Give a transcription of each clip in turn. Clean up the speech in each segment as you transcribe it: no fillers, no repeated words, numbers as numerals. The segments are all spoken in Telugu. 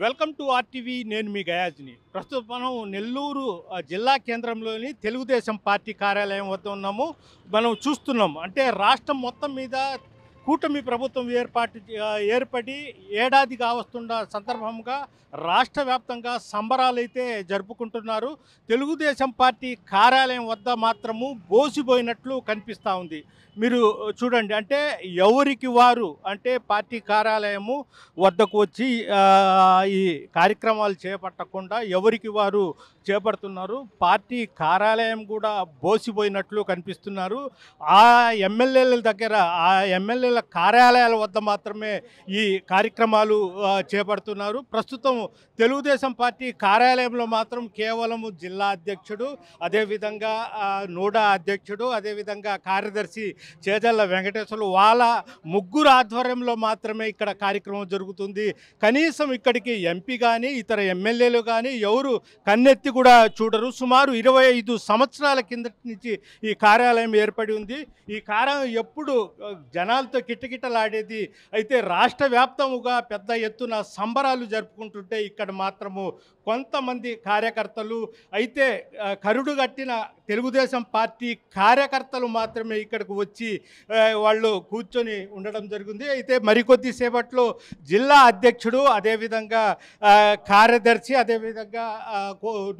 Welcome to RTV. నేను మీ గయాజ్ని. ప్రస్తుతం మనం నెల్లూరు జిల్లా కేంద్రంలోని తెలుగుదేశం పార్టీ కార్యాలయం వద్ద ఉన్నాము. మనం చూస్తున్నాం అంటే రాష్ట్రం మొత్తం మీద కూటమి ప్రభుత్వం ఏర్పడి ఏడాది కావస్తున్న సందర్భంగా రాష్ట్ర వ్యాప్తంగా సంబరాలైతే జరుపుకుంటున్నారు. తెలుగుదేశం పార్టీ కార్యాలయం వద్ద మాత్రము బోసిపోయినట్లు కనిపిస్తూ ఉంది. మీరు చూడండి, అంటే ఎవరికి వారు అంటే పార్టీ కార్యాలయము వద్దకు వచ్చి ఈ కార్యక్రమాలు చేపట్టకుండా ఎవరికి వారు చేపడుతున్నారు. పార్టీ కార్యాలయం కూడా బోసిపోయినట్లు కనిపిస్తున్నారు. ఆ ఎమ్మెల్యేల దగ్గర, ఆ ఎమ్మెల్యేల కార్యాలయాల వద్ద మాత్రమే ఈ కార్యక్రమాలు చేపడుతున్నారు. ప్రస్తుతం తెలుగుదేశం పార్టీ కార్యాలయంలో మాత్రం కేవలము జిల్లా అధ్యక్షుడు, అదేవిధంగా నూడా అధ్యక్షుడు, అదేవిధంగా కార్యదర్శి చేజల్ల వెంకటేశ్వర్లు వాళ్ళ ముగ్గురు ఆధ్వర్యంలో మాత్రమే ఇక్కడ కార్యక్రమం జరుగుతుంది. కనీసం ఇక్కడికి ఎంపీ కానీ ఇతర ఎమ్మెల్యేలు కానీ ఎవరు కన్నెత్తి కూడా చూడరు. సుమారు 25 సంవత్సరాల కిందటి నుంచి ఈ కార్యాలయం ఏర్పడి ఉంది. ఈ కార్యాలయం ఎప్పుడు జనాలతో కిటకిటలాడేది. అయితే రాష్ట్ర వ్యాప్తముగా పెద్ద ఎత్తున సంబరాలు జరుపుకుంటుంటే ఇక్కడ మాత్రము కొంతమంది కార్యకర్తలు, అయితే కరుడుగట్టిన తెలుగుదేశం పార్టీ కార్యకర్తలు మాత్రమే ఇక్కడికి వచ్చి వాళ్ళు కూర్చొని ఉండడం జరిగింది. అయితే మరికొద్ది సేపట్లో జిల్లా అధ్యక్షుడు, అదేవిధంగా కార్యదర్శి, అదేవిధంగా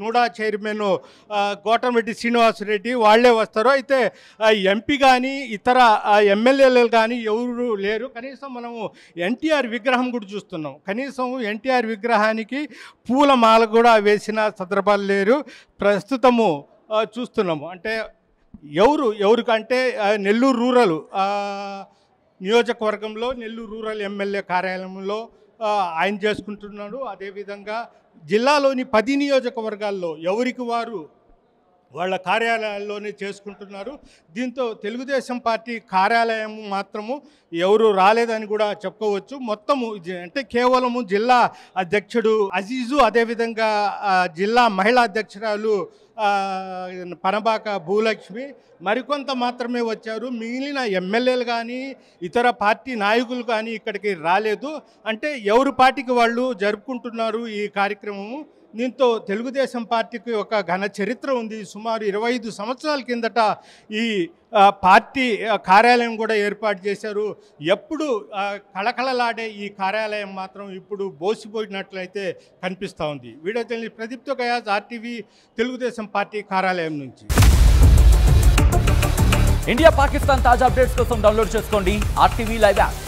నూడా చైర్మన్ కోటమిరెడ్డి శ్రీనివాసరెడ్డి వాళ్ళే వస్తారు. అయితే ఎంపీ కానీ ఇతర ఎమ్మెల్యేలు కానీ ఎవరు లేరు. కనీసం మనము ఎన్టీఆర్ విగ్రహం కూడా చూస్తున్నాం. కనీసం ఎన్టీఆర్ విగ్రహానికి పూలమాల కూడా వేసిన సందర్భాలు లేరు. ప్రస్తుతము చూస్తున్నాము అంటే ఎవరికంటే నెల్లూరు రూరల్ నియోజకవర్గంలో నెల్లూరు రూరల్ ఎమ్మెల్యే కార్యాలయంలో ఆయన చేసుకుంటున్నాడు. అదేవిధంగా జిల్లాలోని 10 నియోజకవర్గాల్లో ఎవరికి వారు వాళ్ళ కార్యాలయాల్లోనే చేసుకుంటున్నారు. దీంతో తెలుగుదేశం పార్టీ కార్యాలయం మాత్రము ఎవరు రాలేదని కూడా చెప్పుకోవచ్చు. మొత్తము అంటే కేవలము జిల్లా అధ్యక్షుడు అజీజు, అదేవిధంగా జిల్లా మహిళా అధ్యక్షురాలు పనబాక భూలక్ష్మి మరికొంత మాత్రమే వచ్చారు. మిగిలిన ఎమ్మెల్యేలు కానీ ఇతర పార్టీ నాయకులు కానీ ఇక్కడికి రాలేదు. అంటే ఎవరి పార్టీకి వాళ్ళు జరుపుకుంటున్నారు ఈ కార్యక్రమము. దీంతో తెలుగుదేశం పార్టీకి ఒక ఘన చరిత్ర ఉంది. సుమారు 25 సంవత్సరాల కిందట ఈ పార్టీ కార్యాలయం కూడా ఏర్పాటు చేశారు. ఎప్పుడు కళకళలాడే ఈ కార్యాలయం మాత్రం ఇప్పుడు బోసిపోయినట్లయితే కనిపిస్తూ ఉంది. వీడియో జర్నలిస్ట్ ప్రదీప్తో గయాజ్, ఆర్టీవీ తెలుగుదేశం పార్టీ కార్యాలయం నుంచి. ఇండియా పాకిస్తాన్ తాజా అప్డేట్స్ కోసం డౌన్లోడ్ చేసుకోండి ఆర్టీవీ లైవ్ యాప్.